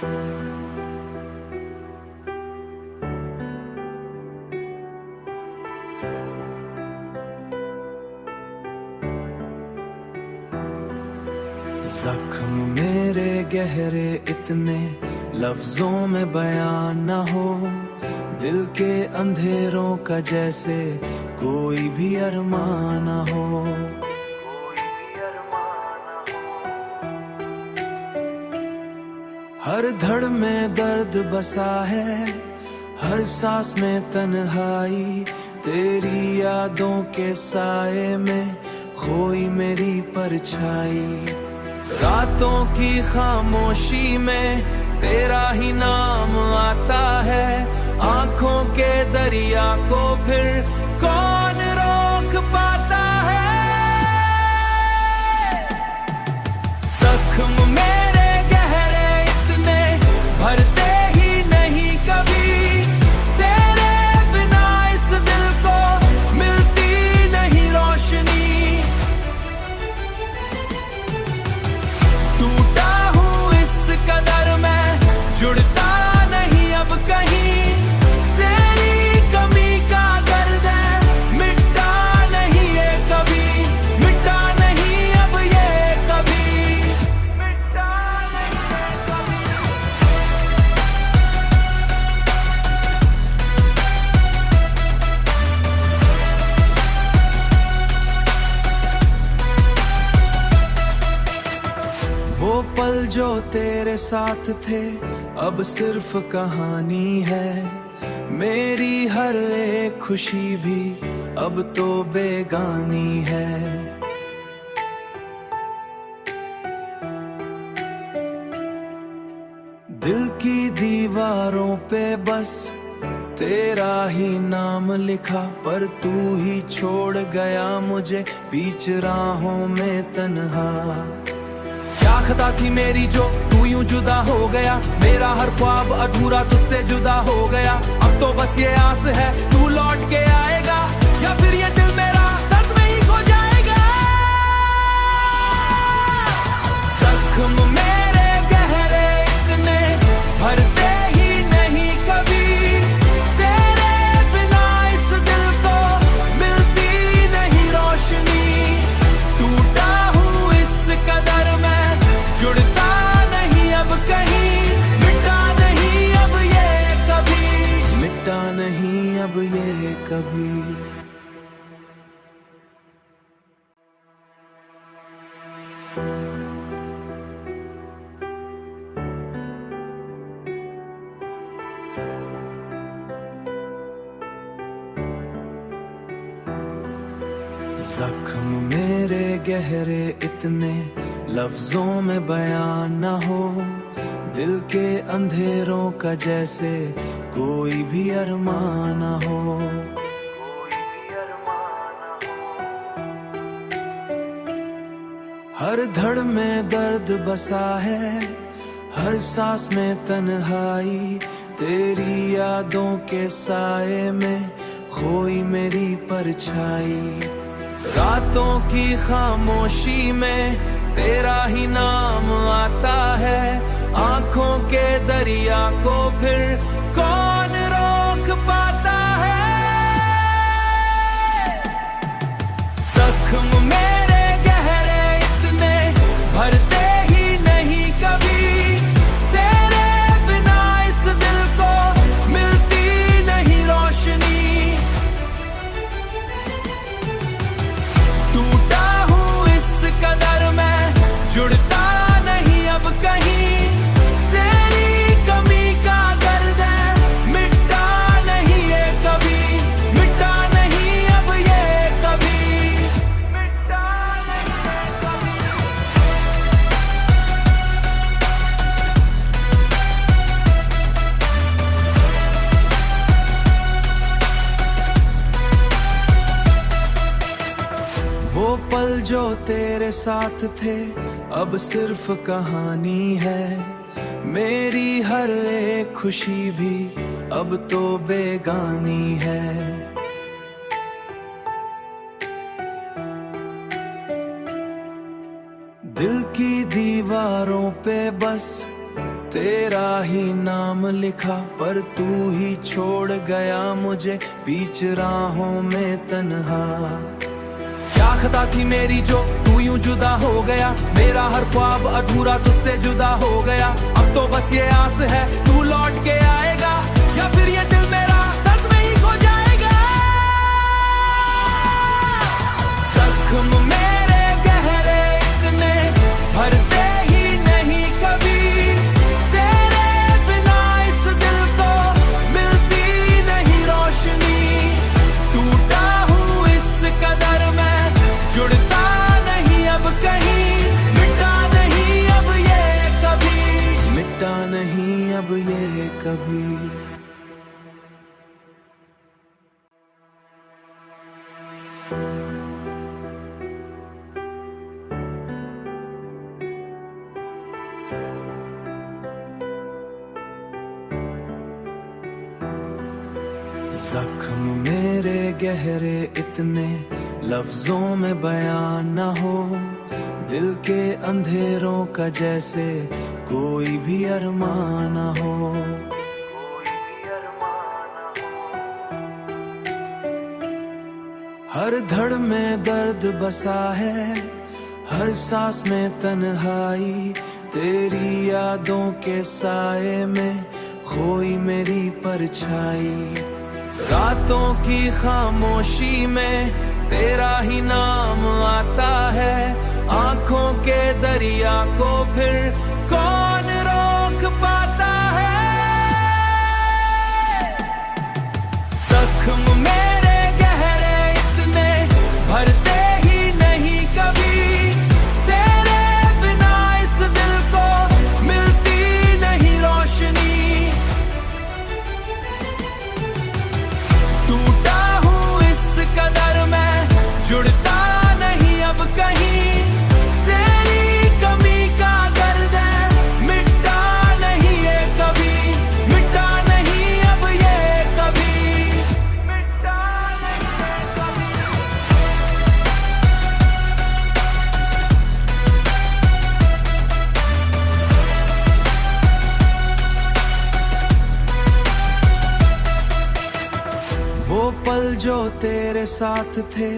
जख्म मेरे गहरे इतने लफ्जों में बयान न हो, दिल के अंधेरों का जैसे कोई भी अरमान न हो। हर धड़ में दर्द बसा है, हर सांस में तन्हाई, तेरी यादों के साए में खोई मेरी परछाई। रातों की खामोशी में तेरा ही नाम आता है, आंखों के दरिया को फिर कौन रोक पाता है। जख्म मेरे गहरे इतने भरते ही नहीं कभी, तेरे बिना इस दिल को मिलती नहीं रोशनी। टूटा हूँ इस कदर मैं, जुड़ता नहीं अब कहीं, तेरी कमी का दर्द है मिटता नहीं ये कभी, मिटता नहीं अब ये कभी, मिटता नहीं ये कभी। वो पल जो तेरे साथ थे अब सिर्फ कहानी है, मेरी हर एक खुशी भी अब तो बेगानी है। दिल की दीवारों पे बस तेरा ही नाम लिखा, पर तू ही छोड़ गया मुझे बीच राहों में तन्हा। क्या खता थी मेरी जो तू यूं जुदा हो गया, मेरा हर ख्वाब अधूरा तुझसे जुदा हो गया। अब तो बस ये आस है तू लौट के आएगा, या फिर ये दिल मेरा दर्द में ही खो जाएगा। जख्म मेरे गहरे इतने भरते ही नहीं कभी, तेरे बिना इस दिल को मिलती नहीं रोशनी। टूटा हूँ इस कदर मैं, जुड़ता नहीं अब कहीं, मिटा नहीं अब ये कभी, मिटा नहीं अब ये कभी। जख्म मेरे गहरे इतने लफ्जों में बयान न हो, दिल के अंधेरों का जैसे कोई भी अरमान न हो। हर धड़ में दर्द बसा है, हर सांस में तन्हाई, तेरी यादों के साए में खोई मेरी परछाई। रातों की खामोशी में तेरा ही नाम आता है, आंखों के दरिया को फिर कौन रोक पाता है। जख्म मेरे गहरे इतने भरते ही नहीं कभी, तेरे बिना इस दिल को मिलती नहीं रोशनी। टूटा हूँ इस कदर मैं, जुड़ता नहीं अब कहीं, तेरी कमी का दर्द है मिटता नहीं ये कभी, मिटता नहीं अब ये कभी, मिटता नहीं ये कभी। वो पल जो तेरे साथ थे अब सिर्फ कहानी है, मेरी हर एक खुशी भी अब तो बेगानी है। दिल की दीवारों पे बस तेरा ही नाम लिखा पर तू ही छोड़ गया मुझे बीच राहों में तन्हा। क्या खता थी मेरी जो तू यूं जुदा हो गया, मेरा हर ख्वाब अधूरा तुझसे जुदा हो गया। अब तो बस ये आस है तू लौट के आएगा, या फिर ये दिल मेरा दर्द में ही खो जाएगा। जख्म मेरे गहरे इतने भरते ही नहीं कभी, तेरे बिना इस दिल को मिलती नहीं रोशनी। टूटा हूँ इस कदर मैं, जुड़ता नहीं अब कहीं, मिटा नहीं अब ये कभी, मिटा नहीं अब ये कभी। जख्म मेरे गहरे इतने लफ्जों में बयान न हो, दिल के अंधेरों का जैसे कोई भी अरमान न हो। हर धड़ में दर्द बसा है, हर सांस में तन्हाई, तेरी यादों के साए में खोई मेरी परछाई। रातों की खामोशी में तेरा ही नाम आता है, आंखों के दरिया को फिर कौन रोक पाता है। जख्म मेरे गहरे इतने भरते ही नहीं कभी, तेरे बिना इस दिल को मिलती नहीं रोशनी। टूटा हूँ इस कदर मैं, जुड़ता नहीं अब कहीं, तेरी कमी का दर्द है मिटा नहीं ये कभी, मिटा नहीं अब ये कभी, मिटा नहीं ये कभी। वो पल जो तेरे साथ थे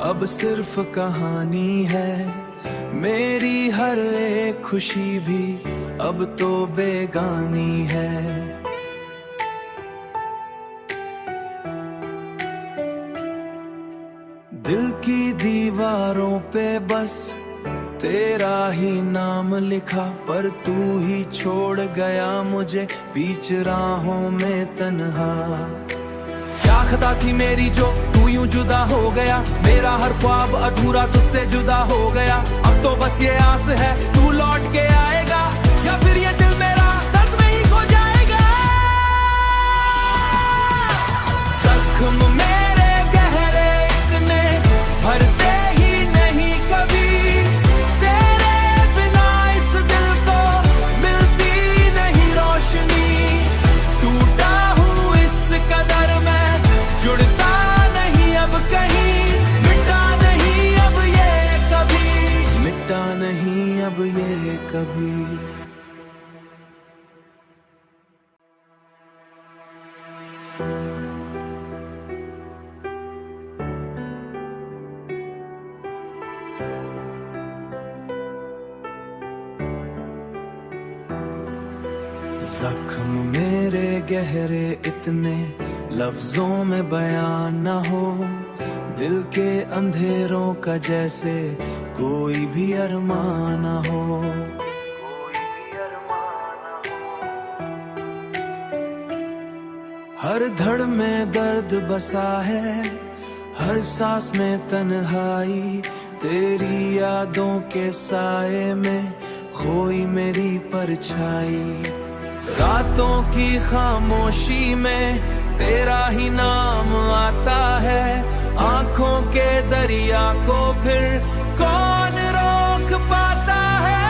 अब सिर्फ कहानी है, मेरी हर एक खुशी भी अब तो बेगानी है। दिल की दीवारों पे बस तेरा ही नाम लिखा, पर तू ही छोड़ गया मुझे बीच राहों में तन्हा। क्या खता थी मेरी जो तू यूं जुदा हो गया, मेरा हर ख्वाब अधूरा तुझसे जुदा हो गया। अब तो बस ये आस है तू लौट के आएगा, या फिर ये दिल मेरा दर्द में ही खो जाएगा। जख्म मेरे गहरे इतने भरते ही नहीं कभी, तेरे बिना इस दिल को मिलती नहीं रोशनी। टूटा हूँ इस कदर मैं, जुड़ता नहीं अब कहीं, मिटा नहीं अब ये कभी, मिटा नहीं अब ये कभी। जख्म मेरे गहरे इतने लफ्जों में बयान न हो, दिल के अंधेरों का जैसे कोई भी अरमान न हो। हर धड़ में दर्द बसा है, हर सांस में तन्हाई, तेरी यादों के साए में खोई मेरी परछाई। रातों की खामोशी में तेरा ही नाम आता है, आंखों के दरिया को फिर कौन रोक पाता है।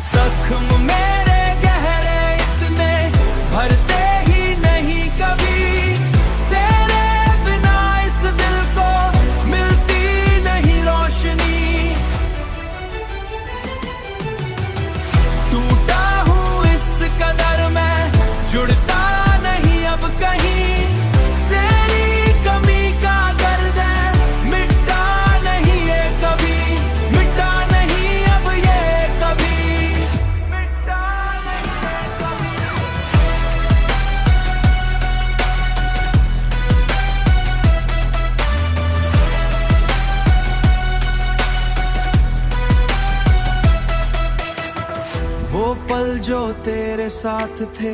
जख्म मेरे गहरे इतने भरते ही नहीं कभी, तेरे बिना इस दिल को मिलती नहीं रोशनी। पल जो तेरे साथ थे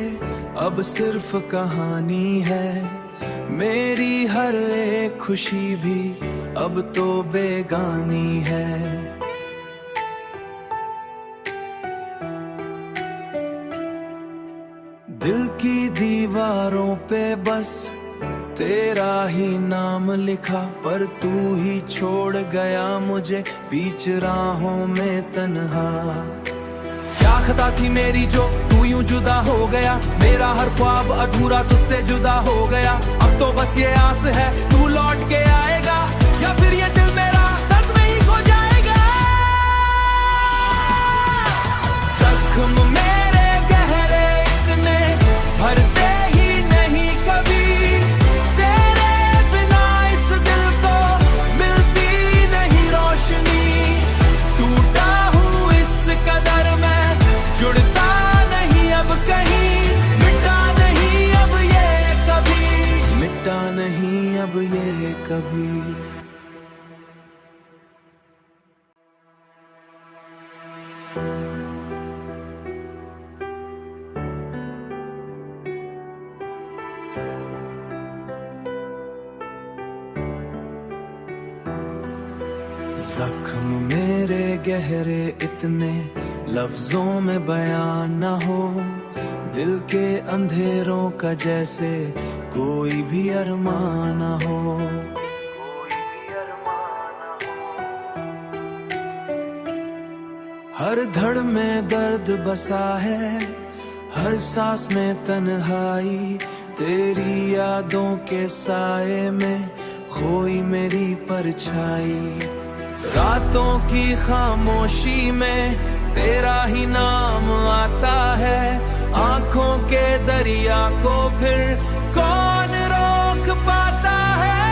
अब सिर्फ कहानी है, मेरी हर एक खुशी भी अब तो बेगानी है। दिल की दीवारों पे बस तेरा ही नाम लिखा, पर तू ही छोड़ गया मुझे बीच राहों में तन्हा। क्या खता थी मेरी जो तू यूं जुदा हो गया, मेरा हर ख्वाब अधूरा तुझसे जुदा हो गया। अब तो बस ये आस है तू लौट के आएगा, या फिर ये दिल मेरा दर्द में ही खो जाएगा। जख्म मेरे गहरे इतने भरते ही नहीं कभी, तेरे बिना इस दिल को मिलती नहीं रोशनी। टूटा हूँ इस कदर मैं, जुड़ता नहीं अब कहीं, मिटा नहीं अब ये कभी, मिटा नहीं अब ये कभी। जख्म मेरे गहरे इतने लफ्जों में बयान न हो, दिल के अंधेरों का जैसे कोई भी अरमान न हो। हर धड़ में दर्द बसा है, हर सांस में तन्हाई, तेरी यादों के साए में खोई मेरी परछाई। रातों की खामोशी में तेरा ही नाम आता है, आंखों के दरिया को फिर कौन रोक पाता है।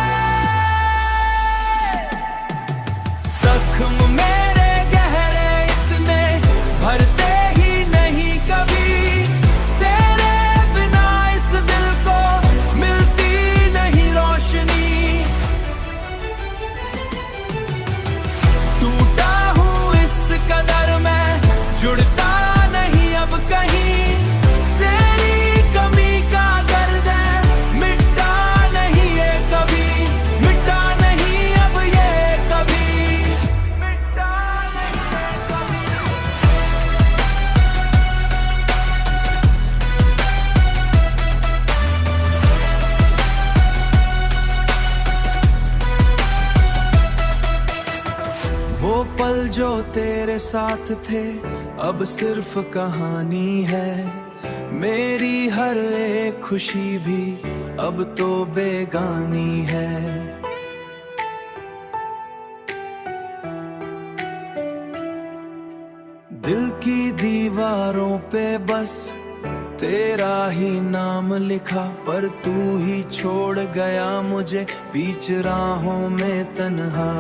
जख्म मेरे गहरे इतने भरते ही नहीं कभी, तेरे बिना इस दिल को मिलती नहीं रोशनी। टूटा हूँ इस कदर मैं, जुड़ता नहीं अब कहीं, तेरी कमी का दर्द है मिटा नहीं ये कभी, मिटा नहीं अब ये कभी, मिटा नहीं ये कभी। वो पल जो तेरे साथ थे अब सिर्फ कहानी है, मेरी हर एक खुशी भी अब तो बेगानी है। दिल की दीवारों पे बस तेरा ही नाम लिखा, पर तू ही छोड़ गया मुझे बीच राहों में तन्हा।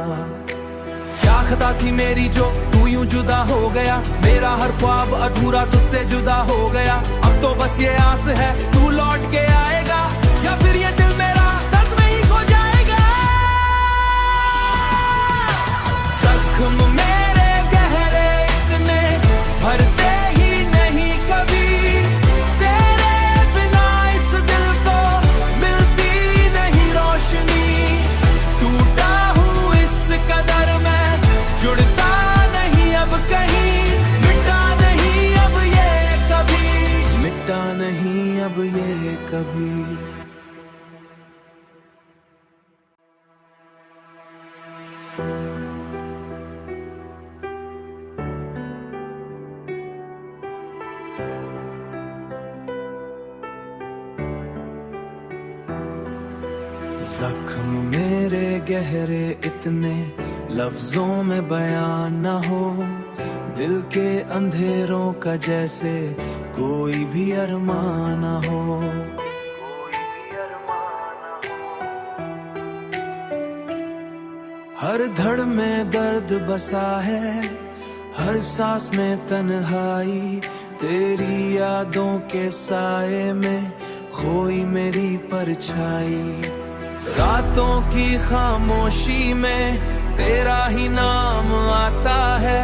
क्या खता थी मेरी जो तू यूं जुदा हो गया, मेरा हर ख्वाब अधूरा तुझसे जुदा हो गया। अब तो बस ये आस है तू लौट के आएगा, या फिर ये दिल मेरा दर्द में ही खो जाएगा। जख्म मेरे गहरे इतने भरते ही नहीं कभी, तेरे बिना इस दिल को मिलती नहीं रोशनी। टूटा हूँ इस कदर मैं, जुड़ता नहीं अब कहीं, मिटा नहीं अब ये कभी, मिटा नहीं अब ये कभी। जख्म मेरे गहरे इतने लफ्जों में बयान न हो, दिल के अंधेरों का जैसे कोई भी अरमान न हो। हर धड़ में दर्द बसा है, हर सांस में तन्हाई, तेरी यादों के साए में खोई मेरी परछाई। रातों की खामोशी में तेरा ही नाम आता है,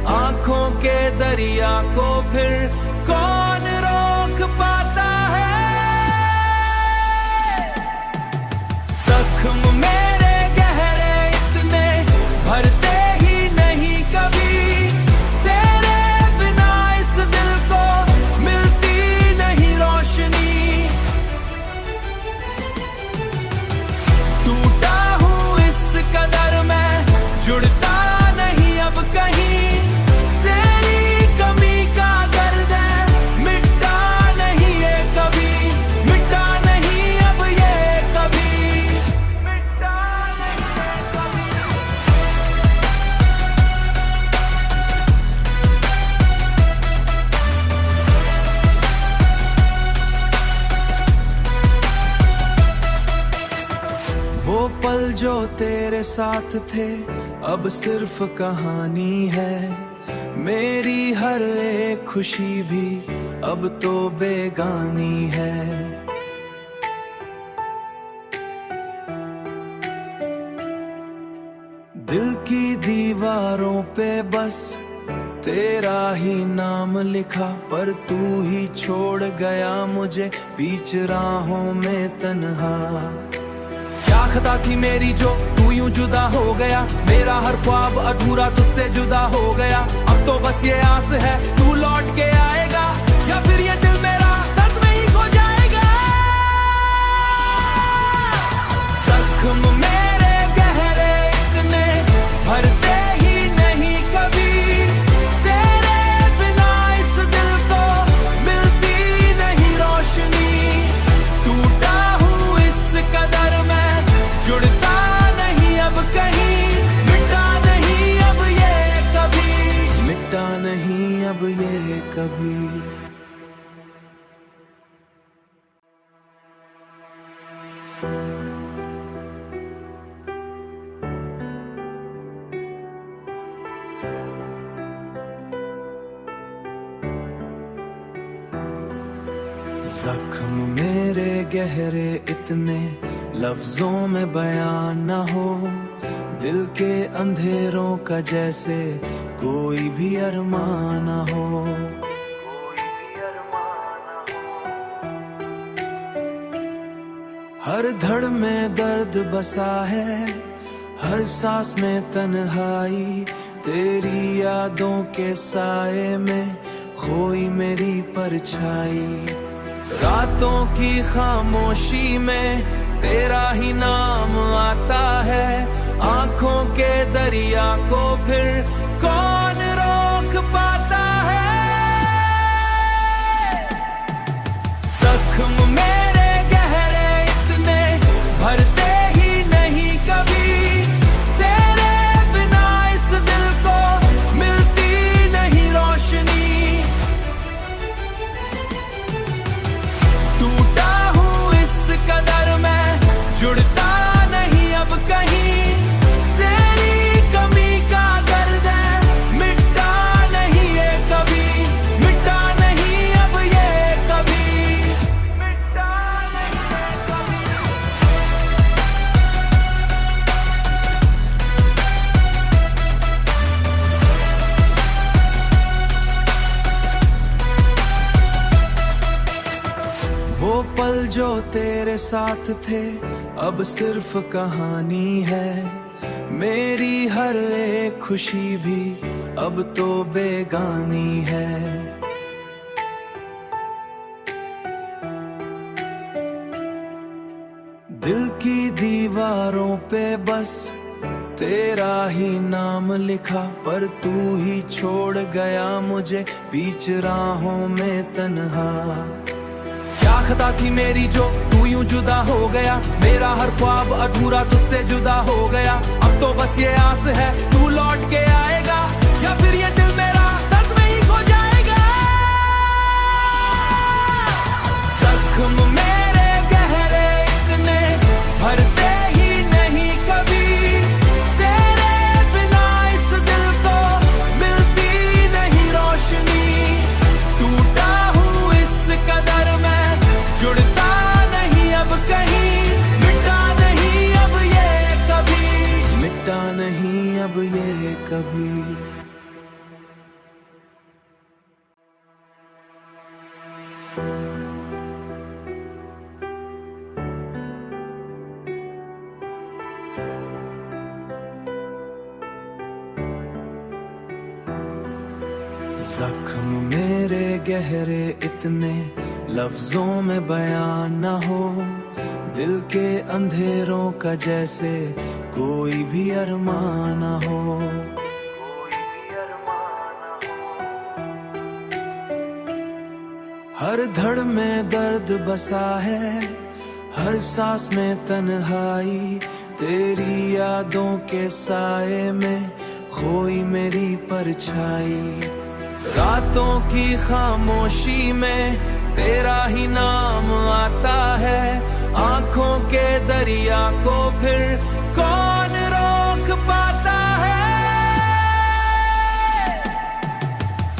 आंखों के दरिया को फिर तेरे साथ थे अब सिर्फ कहानी है, मेरी हर एक खुशी भी अब तो बेगानी है। दिल की दीवारों पे बस तेरा ही नाम लिखा, पर तू ही छोड़ गया मुझे बीच राहों में तन्हा। क्या खता थी मेरी जो तू यूं जुदा हो गया, मेरा हर ख्वाब अधूरा तुझसे जुदा हो गया। अब तो बस ये आस है तू लौट के आएगा, या फिर ये दिल मेरा दर्द में ही खो जाएगा। जख्म मेरे गहरे इतने भरते ही नहीं कभी, तेरे बिना इस दिल को मिलती नहीं रोशनी। टूटा हूँ इस कदर मैं, जुड़ता नहीं अब कहीं, मिटा नहीं अब ये कभी, मिटा नहीं अब ये कभी। जख्म मेरे गहरे इतने लफ्जों में बयान न हो, दिल के अंधेरों का जैसे कोई भी अरमान न हो। हर धड़ में दर्द बसा है, हर सांस में तन्हाई, तेरी यादों के साए में खोई मेरी परछाई। रातों की खामोशी में तेरा ही नाम आता है, आंखों के दरिया को फिर कौन रोक पाता है। जख्म मेरे गहरे इतने भरते ही नहीं कभी, तेरे बिना इस दिल को मिलती नहीं रोशनी। टूटा हूँ इस कदर मैं, जुड़ता नहीं अब कहीं, तेरी कमी का दर्द है मिटा नहीं ये कभी, मिटा नहीं अब ये कभी, मिटा नहीं ये कभी। वो पल जो तेरे साथ थे अब सिर्फ कहानी है, मेरी हर एक खुशी भी अब तो बेगानी है। दिल की दीवारों पे बस तेरा ही नाम लिखा, पर तू ही छोड़ गया मुझे बीच राहों में तन्हा। क्या खता थी मेरी जो तू यूं जुदा हो गया, मेरा हर ख्वाब अधूरा तुझसे जुदा हो गया। अब तो बस ये आस है तू लौट के आएगा, या फिर ये दिल मेरा दर्द में ही खो जाएगा। जख्म मेरे गहरे इतने भरते ही नहीं कभी, तेरे बिना इस दिल को मिलती नहीं रोशनी। टूटा हूँ इस कदर मैं, जुड़ता नहीं अब कहीं, मिटा नहीं अब ये कभी, मिटा नहीं अब ये कभी। जख्म मेरे गहरे इतने लफ्जों में बयान न हो, दिल के अंधेरों का जैसे कोई भी अरमान न हो। हर धड़ में दर्द बसा है, हर सांस में तन्हाई, तेरी यादों के साए में खोई मेरी परछाई। रातों की खामोशी में तेरा ही नाम आता है, आंखों के दरिया को फिर कौन रो रोक पाता है।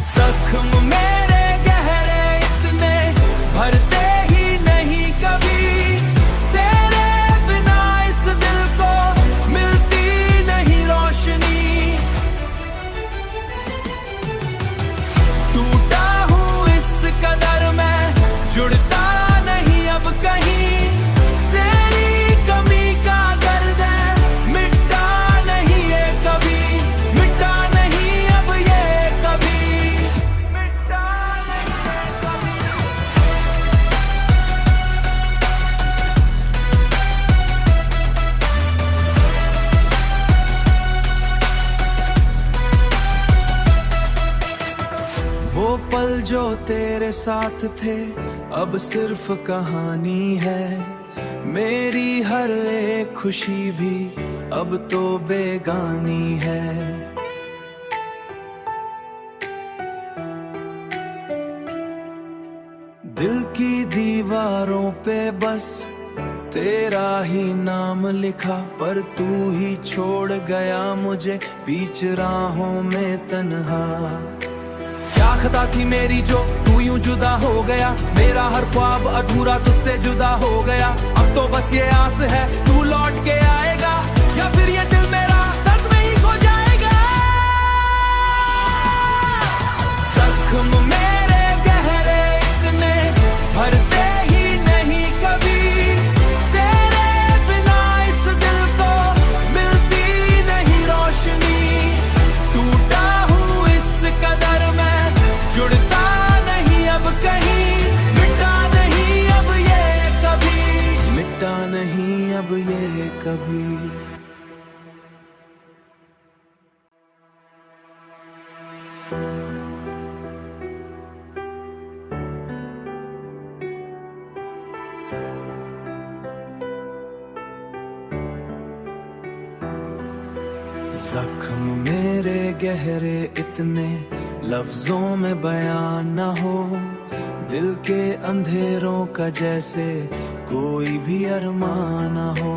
जख्म मेरे गहरे इतने भरते ही नहीं कभी, तेरे बिना इस दिल को मिलती नहीं रोशनी। टूटा हूँ इस कदर मैं, जुड़ता नहीं अब कहीं, तेरी कमी का दर्द है मिटा नहीं ये कभी, मिटा नहीं अब ये कभी, मिटा नहीं ये कभी। वो पल जो तेरे साथ थे अब सिर्फ कहानी है, मेरी हर एक खुशी भी अब तो बेगानी है। दिल की दीवारों पे बस तेरा ही नाम लिखा, पर तू ही छोड़ गया मुझे बीच राहों में तन्हा। क्या खता थी मेरी जो तू यूं जुदा हो गया, मेरा हर ख्वाब अधूरा तुझसे जुदा हो गया। अब तो बस ये आस है तू लौट के आएगा, या फिर ये दिल मेरा दर्द में ही खो जाएगा। जख्म मेरे गहरे इतने भरते ही नहीं कभी, तेरे बिना इस दिल को मिलती नहीं रोशनी। टूटा हूँ इस कदर मैं, जुड़ता नहीं अब कहीं, मिटा नहीं अब ये कभी, मिटा नहीं अब ये कभी। जख्म मेरे गहरे इतने लफ्जों में बयान न हो, दिल के अंधेरों का जैसे कोई भी अरमान न हो।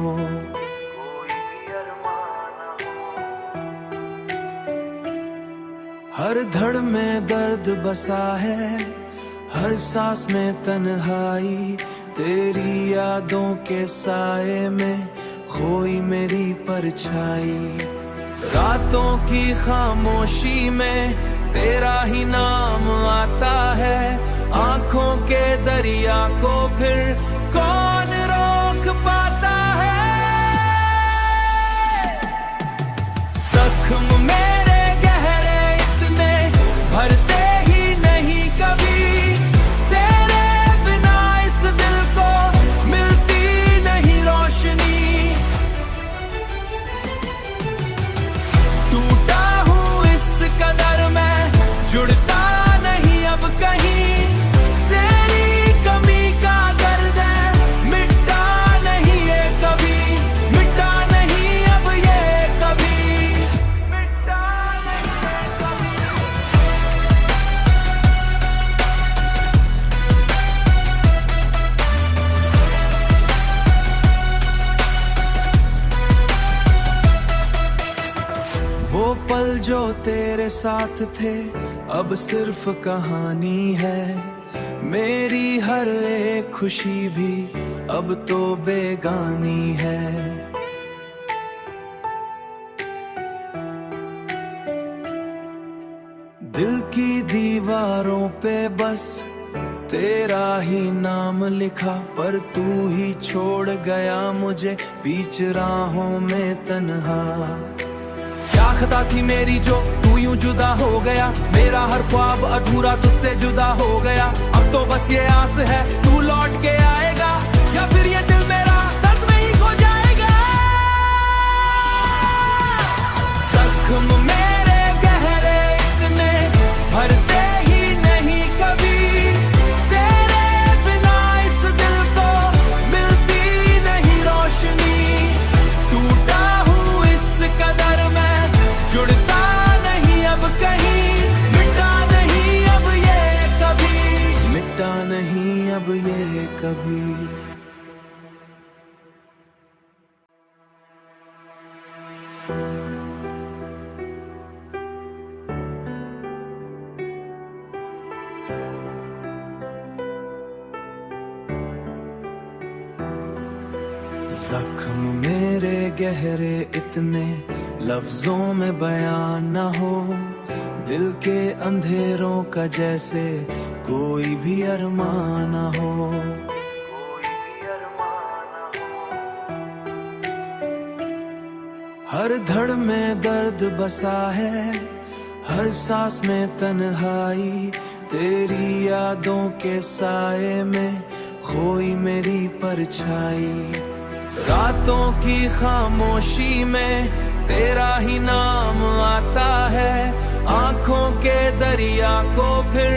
हर धड़ में दर्द बसा है, हर सांस में तन्हाई, तेरी यादों के साए में खोई मेरी परछाई। रातों की खामोशी में तेरा ही नाम आता है, आंखों के दरिया को फिर कौन रोक पाता है। जख्म मेरे गहरे इतने भरते ही नहीं कभी, तेरे बिना इस दिल को मिलती नहीं रोशनी। टूटा हूँ इस कदर मैं, जुड़ता नहीं अब कहीं, तेरी कमी का दर्द है मिटा नहीं ये कभी, मिटा नहीं अब ये कभी, मिटा नहीं ये कभी। वो पल जो तेरे साथ थे अब सिर्फ कहानी है, मेरी हर एक खुशी भी अब तो बेगानी है। दिल की दीवारों पे बस तेरा ही नाम लिखा, पर तू ही छोड़ गया मुझे बीच राहों में तन्हा। क्या खता थी मेरी जो तू यूं जुदा हो गया, मेरा हर ख्वाब अधूरा तुझसे जुदा हो गया। अब तो बस ये आस है तू लौट के आएगा, या फिर ये दिल मेरा दर्द में ही खो जाएगा। जख्म मेरे गहरे इतने भरते ही नहीं कभी, तेरे बिना इस दिल को मिलती नहीं रोशनी। टूटा हूँ इस कदर मैं, जुड़ता नहीं अब कहीं, मिटा नहीं अब ये कभी, मिटा नहीं अब ये कभी। जख्म मेरे गहरे इतने लफ्जों में बयान न हो, दिल के अंधेरों का जैसे कोई भी अरमान न हो। हर धड़ में दर्द बसा है, हर सांस में तन्हाई, तेरी यादों के साए में खोई मेरी परछाई। रातों की खामोशी में तेरा ही नाम आता है, आंखों के दरिया को फिर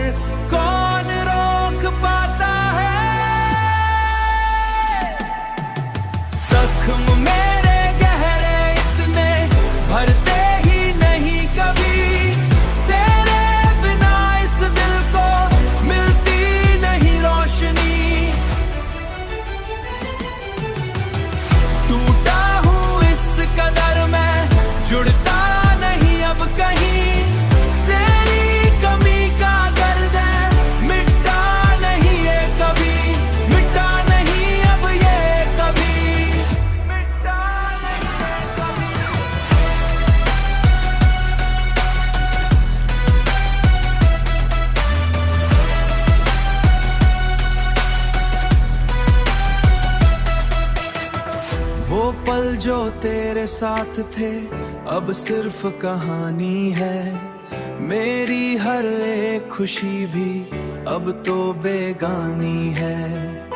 कौन रोक पाता है। जख्म मेरे गहरे इतने भरते ही नहीं कभी, तेरे बिना इस दिल को मिलती नहीं रोशनी। टूटा हूँ इस कदर मैं, जुड़ता नहीं अब कहीं, तेरी कमी का दर्द है, मिटता नहीं ये कभी, मिटता नहीं अब ये कभी, मिटता नहीं ये कभी। वो पल जो तेरे साथ थे अब सिर्फ कहानी है, मेरी हर एक खुशी भी अब तो बेगानी है।